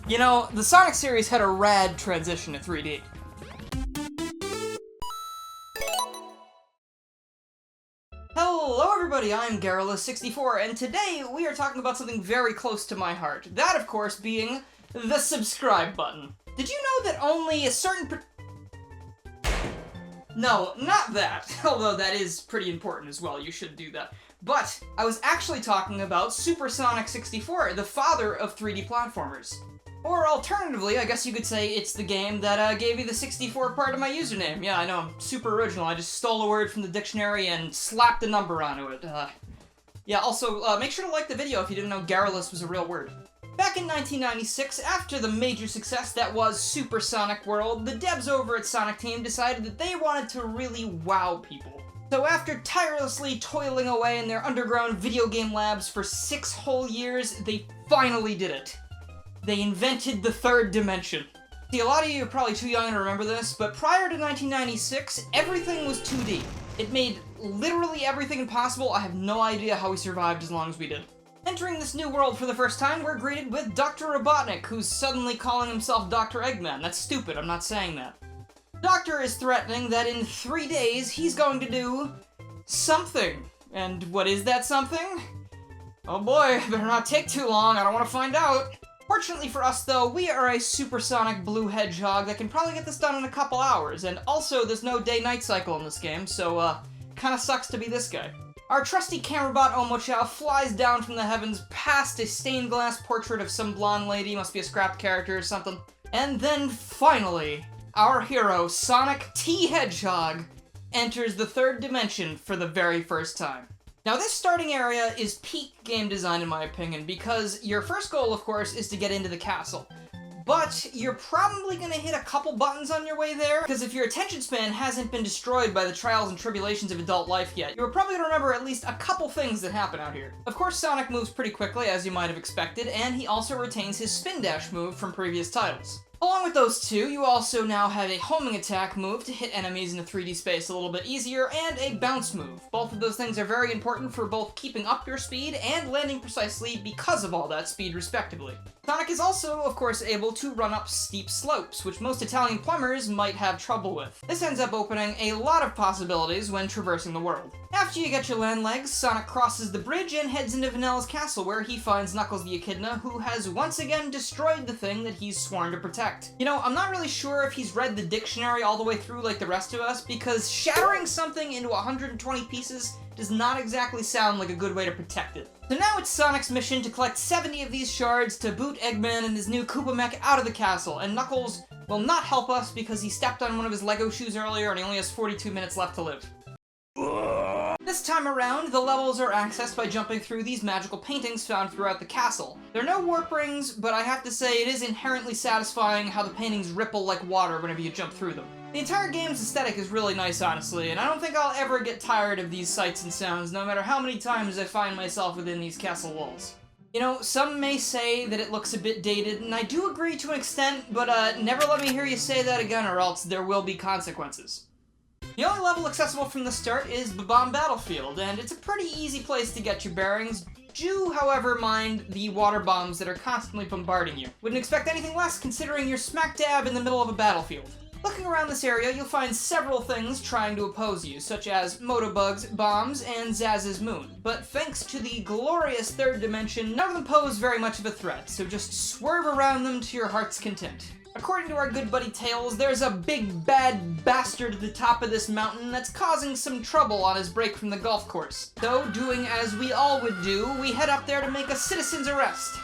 You know, the Sonic series had a rad transition to 3D. Hello everybody, I'm Garrulous64, and today we are talking about something very close to my heart. That, of course, being the subscribe button. Did you know that only a certain No, not that. Although that is pretty important as well, you should do that. But I was actually talking about Super Sonic 64, the father of 3D platformers. Or alternatively, I guess you could say it's the game that gave you the 64 part of my username. Yeah, I know, I'm super original. I just stole a word from the dictionary and slapped a number onto it. Yeah, also, make sure to like the video if you didn't know Garrulous was a real word. Back in 1996, after the major success that was Super Sonic World, the devs over at Sonic Team decided that they wanted to really wow people. So after tirelessly toiling away in their underground video game labs for 6 whole years, they finally did it. They invented the third dimension. See, a lot of you are probably too young to remember this, but prior to 1996, everything was 2D. It made literally everything impossible. I have no idea how we survived as long as we did. Entering this new world for the first time, we're greeted with Dr. Robotnik, who's suddenly calling himself Dr. Eggman. That's stupid, I'm not saying that. Doctor is threatening that in 3 days, he's going to do something. And what is that something? Oh boy, better not take too long, I don't want to find out. Fortunately for us, though, we are a supersonic blue hedgehog that can probably get this done in a couple hours, and also there's no day-night cycle in this game, so, kinda sucks to be this guy. Our trusty camera bot Omochao flies down from the heavens past a stained glass portrait of some blonde lady, must be a scrapped character or something. And then, finally, our hero, Sonic T. Hedgehog, enters the third dimension for the very first time. Now, this starting area is peak game design in my opinion, because your first goal, of course, is to get into the castle. But you're probably gonna hit a couple buttons on your way there, because if your attention span hasn't been destroyed by the trials and tribulations of adult life yet, you're probably gonna remember at least a couple things that happen out here. Of course, Sonic moves pretty quickly, as you might have expected, and he also retains his spin dash move from previous titles. Along with those two, you also now have a homing attack move to hit enemies in the 3D space a little bit easier, and a bounce move. Both of those things are very important for both keeping up your speed and landing precisely because of all that speed, respectively. Sonic is also, of course, able to run up steep slopes, which most Italian plumbers might have trouble with. This ends up opening a lot of possibilities when traversing the world. After you get your land legs, Sonic crosses the bridge and heads into Vanello's castle, where he finds Knuckles the Echidna, who has once again destroyed the thing that he's sworn to protect. You know, I'm not really sure if he's read the dictionary all the way through like the rest of us, because shattering something into 120 pieces does not exactly sound like a good way to protect it. So now it's Sonic's mission to collect 70 of these shards to boot Eggman and his new Koopa mech out of the castle, and Knuckles will not help us because he stepped on one of his Lego shoes earlier and he only has 42 minutes left to live. This time around, the levels are accessed by jumping through these magical paintings found throughout the castle. There are no warp rings, but I have to say it is inherently satisfying how the paintings ripple like water whenever you jump through them. The entire game's aesthetic is really nice, honestly, and I don't think I'll ever get tired of these sights and sounds, no matter how many times I find myself within these castle walls. You know, some may say that it looks a bit dated, and I do agree to an extent, but never let me hear you say that again or else there will be consequences. The only level accessible from the start is Bomb Battlefield, and it's a pretty easy place to get your bearings. Do, however, mind the water bombs that are constantly bombarding you. Wouldn't expect anything less considering you're smack dab in the middle of a battlefield. Looking around this area, you'll find several things trying to oppose you, such as Motobugs, bombs, and Zaz's moon. But thanks to the glorious third dimension, none of them pose very much of a threat, so just swerve around them to your heart's content. According to our good buddy Tails, there's a big bad bastard at the top of this mountain that's causing some trouble on his break from the golf course. So, doing as we all would do, we head up there to make a citizen's arrest.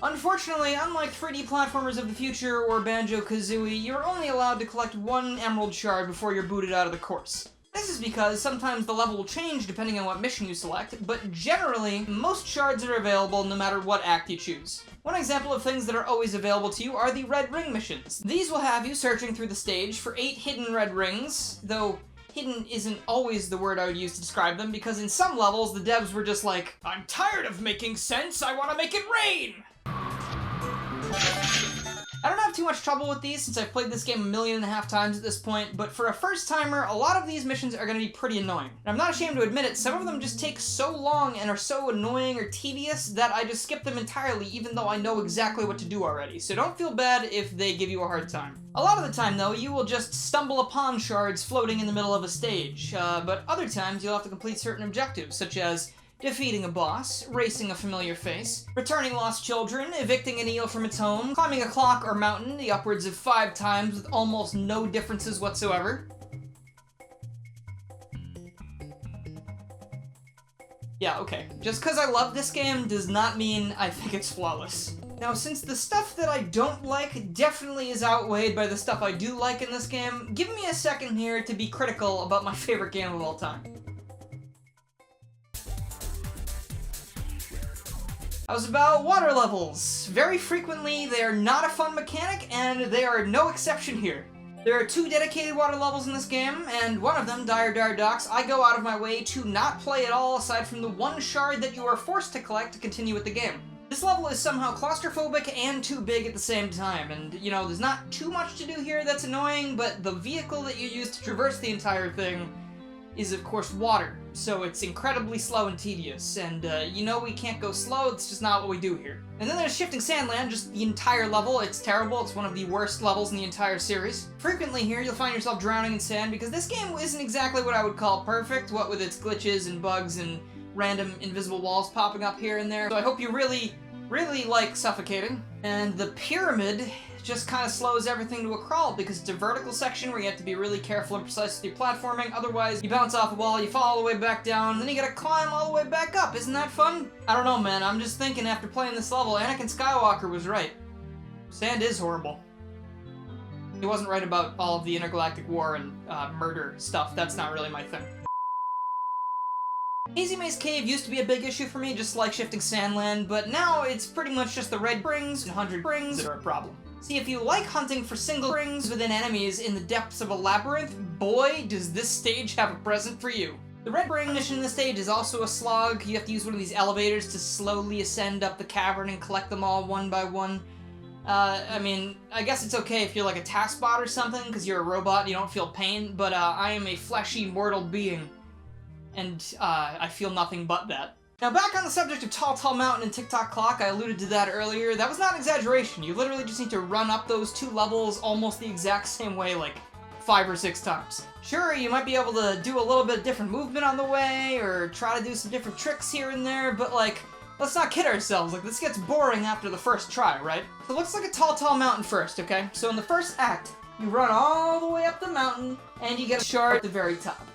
Unfortunately, unlike 3D platformers of the future or Banjo-Kazooie, you're only allowed to collect 1 emerald shard before you're booted out of the course. This is because sometimes the level will change depending on what mission you select, but generally, most shards are available no matter what act you choose. One example of things that are always available to you are the red ring missions. These will have you searching through the stage for 8 hidden red rings, though hidden isn't always the word I would use to describe them, because in some levels the devs were just like, I'm tired of making sense, I want to make it rain! I don't have too much trouble with these since I've played this game 1.5 million times at this point, but for a first timer, a lot of these missions are going to be pretty annoying. And I'm not ashamed to admit it, some of them just take so long and are so annoying or tedious that I just skip them entirely even though I know exactly what to do already, so don't feel bad if they give you a hard time. A lot of the time though, you will just stumble upon shards floating in the middle of a stage, but other times you'll have to complete certain objectives, such as defeating a boss, racing a familiar face, returning lost children, evicting an eel from its home, climbing a clock or mountain the upwards of 5 times with almost no differences whatsoever. Yeah, okay. Just because I love this game does not mean I think it's flawless. Now, since the stuff that I don't like definitely is outweighed by the stuff I do like in this game, give me a second here to be critical about my favorite game of all time. How's about water levels? Very frequently, they are not a fun mechanic, and they are no exception here. There are 2 dedicated water levels in this game, and one of them, Dire Docks, I go out of my way to not play at all aside from the 1 shard that you are forced to collect to continue with the game. This level is somehow claustrophobic and too big at the same time, and, you know, there's not too much to do here that's annoying, but the vehicle that you use to traverse the entire thing is, of course, water. So it's incredibly slow and tedious, and you know we can't go slow, it's just not what we do here. And then there's Shifting Sandland, just the entire level. It's terrible, it's one of the worst levels in the entire series. Frequently here, you'll find yourself drowning in sand, because this game isn't exactly what I would call perfect, what with its glitches and bugs and random invisible walls popping up here and there. So I hope you really like suffocating. And the pyramid just kind of slows everything to a crawl because it's a vertical section where you have to be really careful and precise with your platforming, otherwise you bounce off a wall, you fall all the way back down, and then you gotta climb all the way back up. Isn't that fun? I don't know, man, I'm just thinking after playing this level, Anakin Skywalker was right. Sand is horrible. He wasn't right about all of the intergalactic war and murder stuff. That's not really my thing. Hazy Maze Cave used to be a big issue for me, just like Shifting Sandland, but now it's pretty much just the red springs and 100 springs that are a problem. See, if you like hunting for single springs within enemies in the depths of a labyrinth, boy, does this stage have a present for you. The red spring mission in this stage is also a slog. You have to use one of these elevators to slowly ascend up the cavern and collect them all one by one. I mean, I guess it's okay if you're like a taskbot or something, because you're a robot and you don't feel pain, but I am a fleshy, mortal being, and I feel nothing but that. Now, back on the subject of Tall Mountain and Tick-Tock Clock, I alluded to that earlier. That was not an exaggeration. You literally just need to run up those 2 levels almost the exact same way, like 5 or 6 times. Sure, you might be able to do a little bit of different movement on the way, or try to do some different tricks here and there, but like, let's not kid ourselves. Like, this gets boring after the first try, right? So let's look at Tall Mountain first, okay? So in the first act, you run all the way up the mountain, and you get a shard at the very top.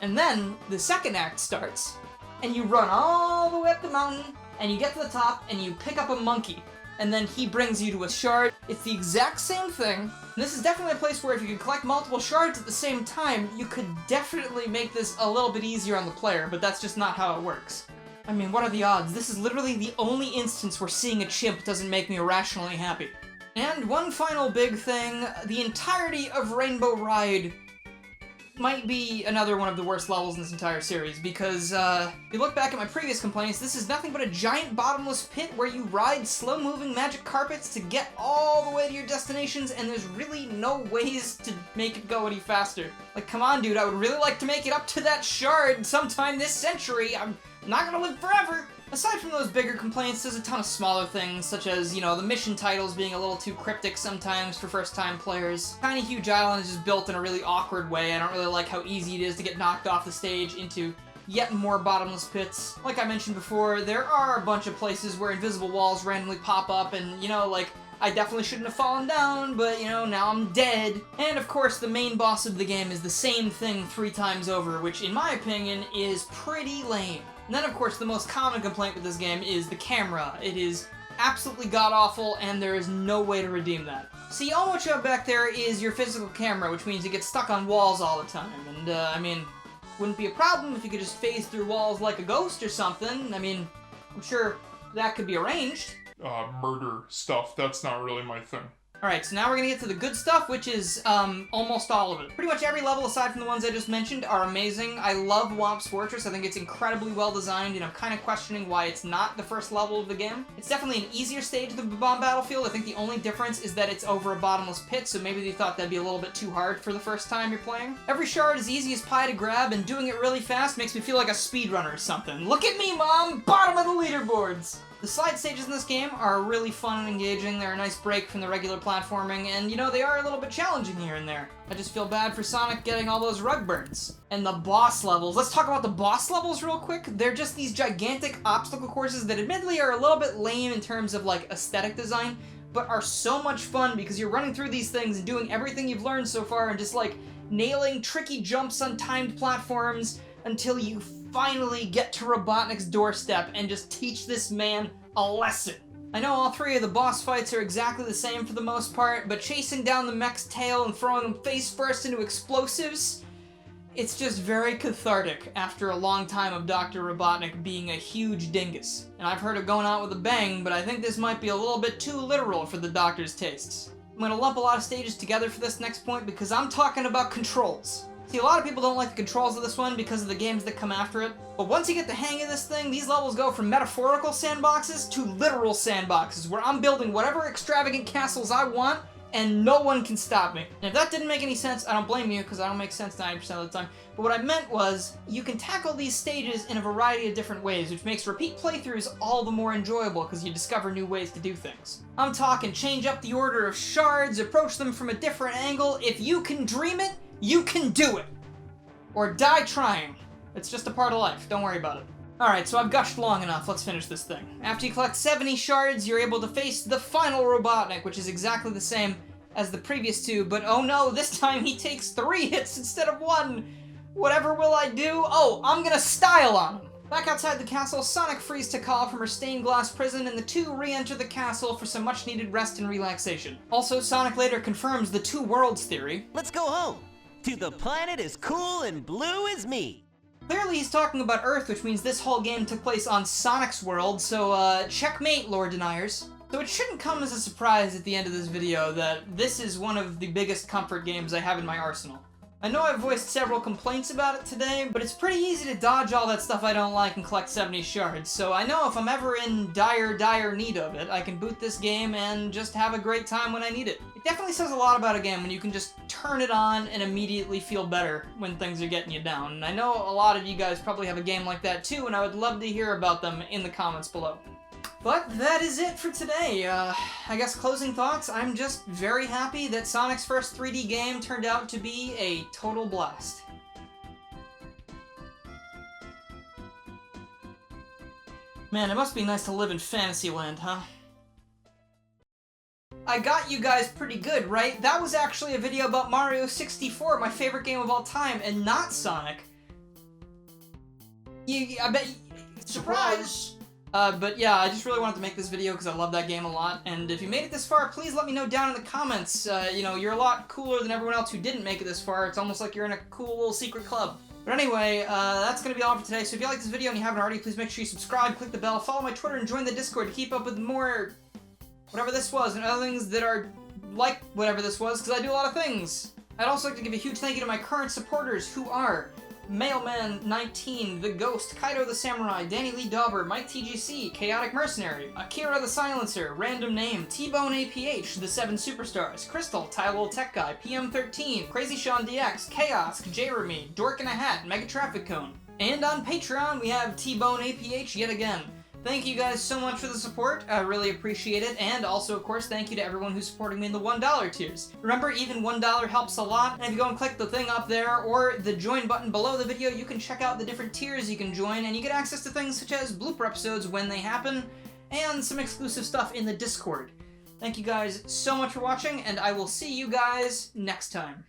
And then the second act starts, and you run all the way up the mountain, and you get to the top, and you pick up a monkey, and then he brings you to a shard. It's the exact same thing, and this is definitely a place where if you could collect multiple shards at the same time, you could definitely make this a little bit easier on the player, but that's just not how it works. I mean, what are the odds? This is literally the only instance where seeing a chimp doesn't make me irrationally happy. And one final big thing, the entirety of Rainbow Ride might be another one of the worst levels in this entire series, because if you look back at my previous complaints, this is nothing but a giant bottomless pit where you ride slow-moving magic carpets to get all the way to your destinations, and there's really no ways to make it go any faster. Like, come on, dude, I would really like to make it up to that shard sometime this century. I'm not gonna live forever. Aside from those bigger complaints, there's a ton of smaller things, such as, you know, the mission titles being a little too cryptic sometimes for first-time players. Tiny Huge Island is just built in a really awkward way. I don't really like how easy it is to get knocked off the stage into yet more bottomless pits. Like I mentioned before, there are a bunch of places where invisible walls randomly pop up, and, you know, like, I definitely shouldn't have fallen down, but, you know, now I'm dead. And, of course, the main boss of the game is the same thing 3 times over, which, in my opinion, is pretty lame. And then, of course, the most common complaint with this game is the camera. It is absolutely god-awful, and there is no way to redeem that. See, all what you have back there is your physical camera, which means it gets stuck on walls all the time. And, I mean, wouldn't be a problem if you could just phase through walls like a ghost or something. I mean, I'm sure that could be arranged. Murder stuff, that's not really my thing. Alright, so now we're gonna get to the good stuff, which is, almost all of it. Pretty much every level, aside from the ones I just mentioned, are amazing. I love Womp's Fortress. I think it's incredibly well designed, and I'm kind of questioning why it's not the first level of the game. It's definitely an easier stage than the Bomb Battlefield. I think the only difference is that it's over a bottomless pit, so maybe they thought that'd be a little bit too hard for the first time you're playing. Every shard is easy as pie to grab, and doing it really fast makes me feel like a speedrunner or something. Look at me, Mom! Bottom of the leaderboards! The slide stages in this game are really fun and engaging. They're a nice break from the regular platforming, and you know, they are a little bit challenging here and there. I just feel bad for Sonic getting all those rug burns. And the boss levels. Let's talk about the boss levels real quick. They're just these gigantic obstacle courses that admittedly are a little bit lame in terms of like aesthetic design, but are so much fun because you're running through these things and doing everything you've learned so far and just like nailing tricky jumps on timed platforms until you finally get to Robotnik's doorstep and just teach this man a lesson. I know all three of the boss fights are exactly the same for the most part, but chasing down the mech's tail and throwing him face first into explosives, it's just very cathartic after a long time of Dr. Robotnik being a huge dingus. And I've heard of going out with a bang, but I think this might be a little bit too literal for the Doctor's tastes. I'm gonna lump a lot of stages together for this next point because I'm talking about controls. See, a lot of people don't like the controls of this one because of the games that come after it, but once you get the hang of this thing, these levels go from metaphorical sandboxes to literal sandboxes, where I'm building whatever extravagant castles I want, and no one can stop me. And if that didn't make any sense, I don't blame you, because I don't make sense 90% of the time. But what I meant was, you can tackle these stages in a variety of different ways, which makes repeat playthroughs all the more enjoyable, because you discover new ways to do things. I'm talking change up the order of shards, approach them from a different angle. If you can dream it, you can do it! Or die trying. It's just a part of life, don't worry about it. Alright, so I've gushed long enough, let's finish this thing. After you collect 70 shards, you're able to face the final Robotnik, which is exactly the same as the previous two, but oh no, this time he takes 3 hits instead of 1! Whatever will I do? Oh, I'm gonna style on him! Back outside the castle, Sonic frees Tikal from her stained glass prison, and the two re-enter the castle for some much-needed rest and relaxation. Also, Sonic later confirms the two worlds theory. Let's go home! To the planet as cool and blue as me! Clearly he's talking about Earth, which means this whole game took place on Sonic's world, so checkmate, lore deniers. So it shouldn't come as a surprise at the end of this video that this is one of the biggest comfort games I have in my arsenal. I know I've voiced several complaints about it today, but it's pretty easy to dodge all that stuff I don't like and collect 70 shards, so I know if I'm ever in dire need of it, I can boot this game and just have a great time when I need it. It definitely says a lot about a game when you can just turn it on and immediately feel better when things are getting you down. And I know a lot of you guys probably have a game like that too, and I would love to hear about them in the comments below. But that is it for today. I guess closing thoughts, I'm just very happy that Sonic's first 3D game turned out to be a total blast. Man, it must be nice to live in Fantasyland, huh? I got you guys pretty good, right? That was actually a video about Mario 64, my favorite game of all time, and not Sonic. I bet... Surprise! But yeah, I just really wanted to make this video because I love that game a lot, and if you made it this far, please let me know down in the comments. You know, you're a lot cooler than everyone else who didn't make it this far. It's almost like you're in a cool little secret club. But anyway, that's gonna be all for today, so if you like this video and you haven't already, please make sure you subscribe, click the bell, follow my Twitter, and join the Discord to keep up with more... whatever this was, and other things that are like whatever this was, because I do a lot of things. I'd also like to give a huge thank you to my current supporters, who are Mailman19, The Ghost, Kaido the Samurai, Danny Lee Dauber, Mike TGC, Chaotic Mercenary, Akira the Silencer, Random Name, T-Bone APH, The 7 Superstars, Crystal, Tylol Tech Guy, PM13, Crazy Sean DX, Chaos, Jeremy, Dork in a Hat, Mega Traffic Cone. And on Patreon, we have T-Bone APH yet again. Thank you guys so much for the support, I really appreciate it, and also, of course, thank you to everyone who's supporting me in the $1 tiers. Remember, even $1 helps a lot, and if you go and click the thing up there, or the join button below the video, you can check out the different tiers you can join, and you get access to things such as blooper episodes when they happen, and some exclusive stuff in the Discord. Thank you guys so much for watching, and I will see you guys next time.